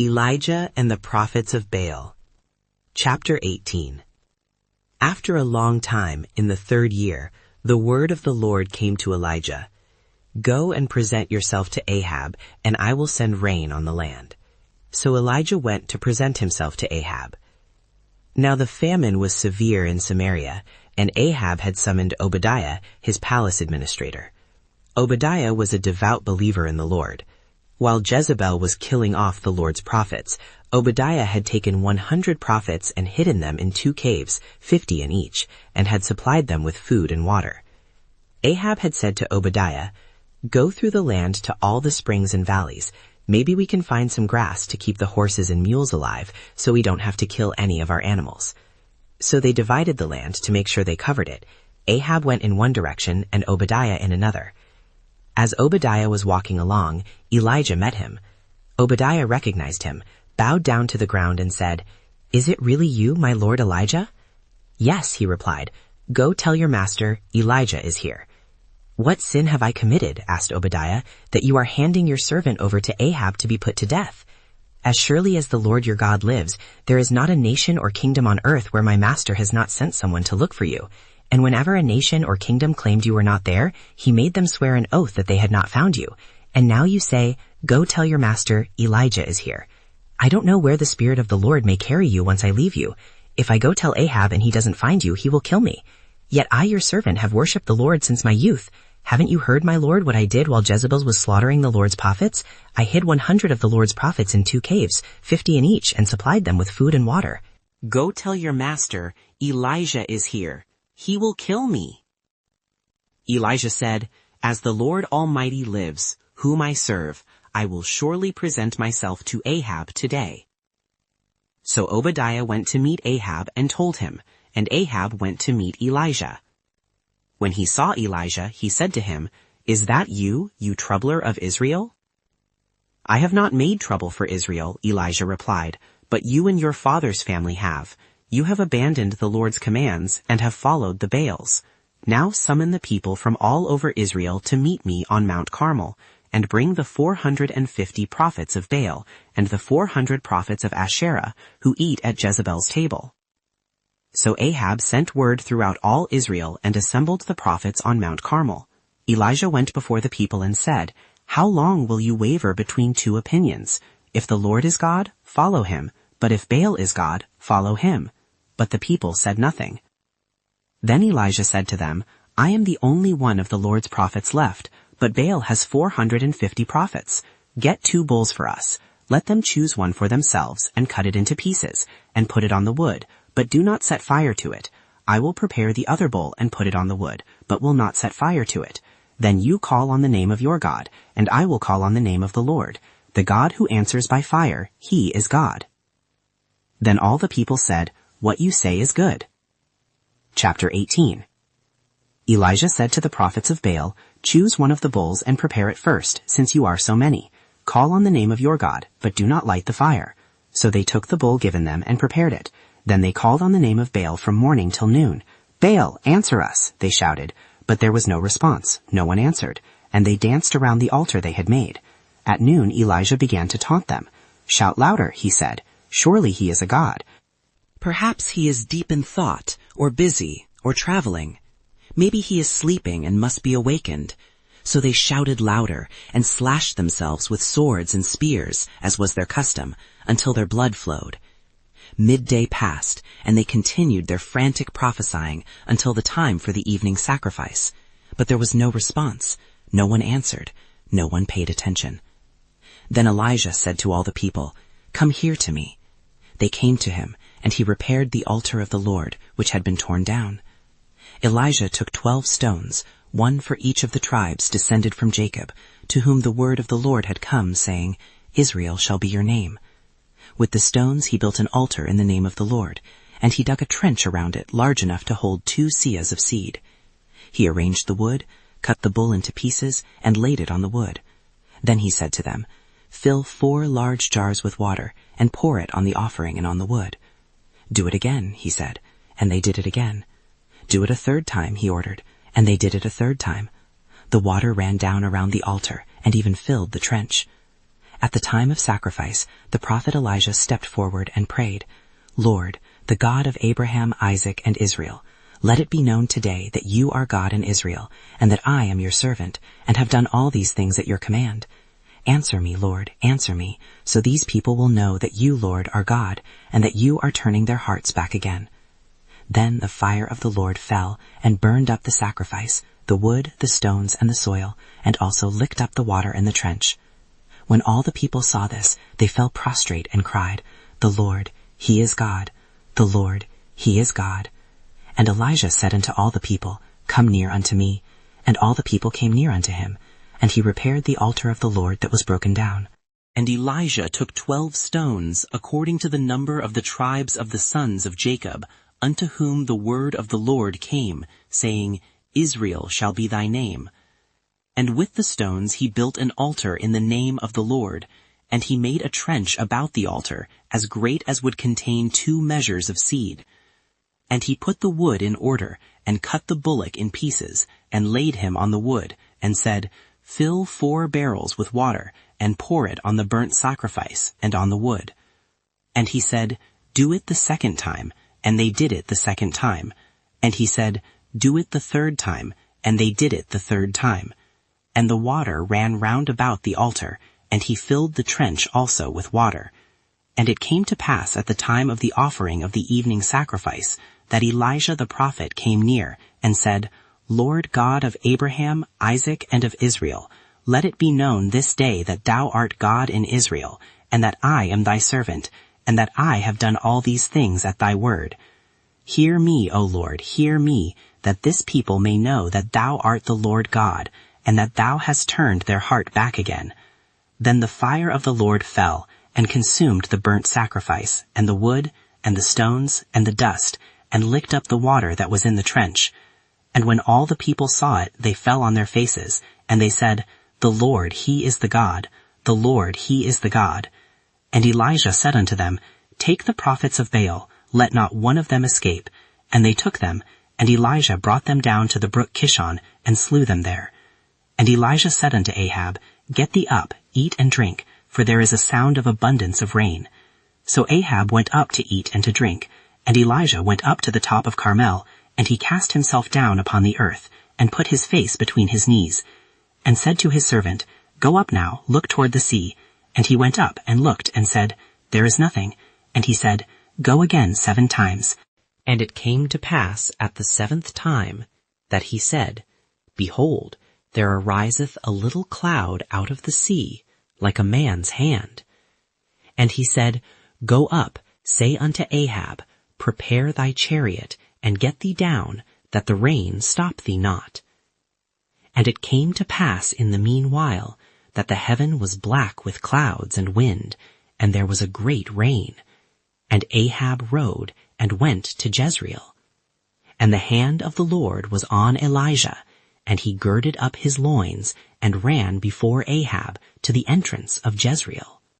Elijah and the Prophets of Baal. Chapter 18. After a long time, in the 3rd year, the word of the Lord came to Elijah. Go and present yourself to Ahab, and I will send rain on the land. So Elijah went to present himself to Ahab. Now the famine was severe in Samaria, and Ahab had summoned Obadiah, his palace administrator. Obadiah was a devout believer in the Lord. While Jezebel was killing off the Lord's prophets, Obadiah had taken 100 prophets and hidden them in 2 caves, 50 in each, and had supplied them with food and water. Ahab had said to Obadiah, "Go through the land to all the springs and valleys. Maybe we can find some grass to keep the horses and mules alive so we don't have to kill any of our animals." So they divided the land to make sure they covered it. Ahab went in one direction and Obadiah in another. As Obadiah was walking along, Elijah met him. Obadiah recognized him, bowed down to the ground and said, "Is it really you, my lord Elijah?" "Yes," he replied. "Go tell your master, Elijah is here." "What sin have I committed," asked Obadiah, "that you are handing your servant over to Ahab to be put to death? As surely as the Lord your God lives, there is not a nation or kingdom on earth where my master has not sent someone to look for you. And whenever a nation or kingdom claimed you were not there, he made them swear an oath that they had not found you. And now you say, 'Go tell your master, Elijah is here.' I don't know where the Spirit of the Lord may carry you once I leave you. If I go tell Ahab and he doesn't find you, he will kill me. Yet I, your servant, have worshipped the Lord since my youth. Haven't you heard, my Lord, what I did while Jezebel was slaughtering the Lord's prophets? I hid 100 of the Lord's prophets in 2 caves, 50 in each, and supplied them with food and water. Go tell your master, Elijah is here. He will kill me." Elijah said, "As the Lord Almighty lives, whom I serve, I will surely present myself to Ahab today." So Obadiah went to meet Ahab and told him, and Ahab went to meet Elijah. When he saw Elijah, he said to him, "Is that you, you troubler of Israel?" "I have not made trouble for Israel," Elijah replied, "but you and your father's family have. You have abandoned the Lord's commands and have followed the Baals. Now summon the people from all over Israel to meet me on Mount Carmel, and bring the 450 prophets of Baal and the 400 prophets of Asherah who eat at Jezebel's table." So Ahab sent word throughout all Israel and assembled the prophets on Mount Carmel. Elijah went before the people and said, "How long will you waver between 2 opinions? If the Lord is God, follow him, but if Baal is God, follow him." But the people said nothing. Then Elijah said to them, "I am the only one of the Lord's prophets left, but Baal has 450 prophets. Get 2 bulls for us. Let them choose one for themselves and cut it into pieces and put it on the wood, but do not set fire to it. I will prepare the other bull and put it on the wood, but will not set fire to it. Then you call on the name of your God, and I will call on the name of the Lord. The God who answers by fire, he is God." Then all the people said, "What you say is good." Chapter 18. Elijah said to the prophets of Baal, "Choose one of the bulls and prepare it first, since you are so many. Call on the name of your God, but do not light the fire." So they took the bull given them and prepared it. Then they called on the name of Baal from morning till noon. "Baal, answer us," they shouted. But there was no response. No one answered. And they danced around the altar they had made. At noon Elijah began to taunt them. "Shout louder," he said. "Surely he is a god. Perhaps he is deep in thought, or busy, or traveling. Maybe he is sleeping and must be awakened." So they shouted louder and slashed themselves with swords and spears, as was their custom, until their blood flowed. Midday passed, and they continued their frantic prophesying until the time for the evening sacrifice. But there was no response. No one answered. No one paid attention. Then Elijah said to all the people, "Come here to me." They came to him, and he repaired the altar of the Lord, which had been torn down. Elijah took 12 stones, one for each of the tribes descended from Jacob, to whom the word of the Lord had come, saying, "Israel shall be your name." With the stones he built an altar in the name of the Lord, and he dug a trench around it large enough to hold 2 seahs of seed. He arranged the wood, cut the bull into pieces, and laid it on the wood. Then he said to them, "Fill 4 large jars with water, and pour it on the offering and on the wood." "Do it again," he said, and they did it again. "Do it a 3rd time," he ordered, and they did it a 3rd time. The water ran down around the altar and even filled the trench. At the time of sacrifice, the prophet Elijah stepped forward and prayed, "Lord, the God of Abraham, Isaac, and Israel, let it be known today that you are God in Israel, and that I am your servant, and have done all these things at your command. Answer me, Lord, answer me, so these people will know that you, Lord, are God, and that you are turning their hearts back again." Then the fire of the Lord fell and burned up the sacrifice, the wood, the stones, and the soil, and also licked up the water in the trench. When all the people saw this, they fell prostrate and cried, "The Lord, he is God. The Lord, he is God." And Elijah said unto all the people, "Come near unto me." And all the people came near unto him, and he repaired the altar of the Lord that was broken down. And Elijah took 12 stones, according to the number of the tribes of the sons of Jacob, unto whom the word of the Lord came, saying, "Israel shall be thy name." And with the stones he built an altar in the name of the Lord, and he made a trench about the altar, as great as would contain 2 measures of seed. And he put the wood in order, and cut the bullock in pieces, and laid him on the wood, and said, "Fill 4 barrels with water, and pour it on the burnt sacrifice, and on the wood." And he said, "Do it the 2nd time," and they did it the 2nd time. And he said, "Do it the 3rd time," and they did it the 3rd time. And the water ran round about the altar, and he filled the trench also with water. And it came to pass at the time of the offering of the evening sacrifice, that Elijah the prophet came near, and said, "Lord God of Abraham, Isaac, and of Israel, let it be known this day that thou art God in Israel, and that I am thy servant, and that I have done all these things at thy word. Hear me, O Lord, hear me, that this people may know that thou art the Lord God, and that thou hast turned their heart back again." Then the fire of the Lord fell, and consumed the burnt sacrifice, and the wood, and the stones, and the dust, and licked up the water that was in the trench. And when all the people saw it, they fell on their faces, and they said, "The Lord, he is the God. The Lord, he is the God." And Elijah said unto them, "Take the prophets of Baal, let not one of them escape." And they took them, and Elijah brought them down to the brook Kishon, and slew them there. And Elijah said unto Ahab, "Get thee up, eat and drink, for there is a sound of abundance of rain." So Ahab went up to eat and to drink, and Elijah went up to the top of Carmel, and he cast himself down upon the earth, and put his face between his knees, and said to his servant, "Go up now, look toward the sea." And he went up and looked, and said, "There is nothing." And he said, "Go again 7 times. And it came to pass at the 7th time that he said, Behold, there ariseth a little cloud out of the sea, like a man's hand. And he said, Go up, say unto Ahab, Prepare thy chariot, and get thee down, that the rain stop thee not. And it came to pass in the meanwhile, that the heaven was black with clouds and wind, and there was a great rain. And Ahab rode, and went to Jezreel. And the hand of the Lord was on Elijah, and he girded up his loins, and ran before Ahab to the entrance of Jezreel.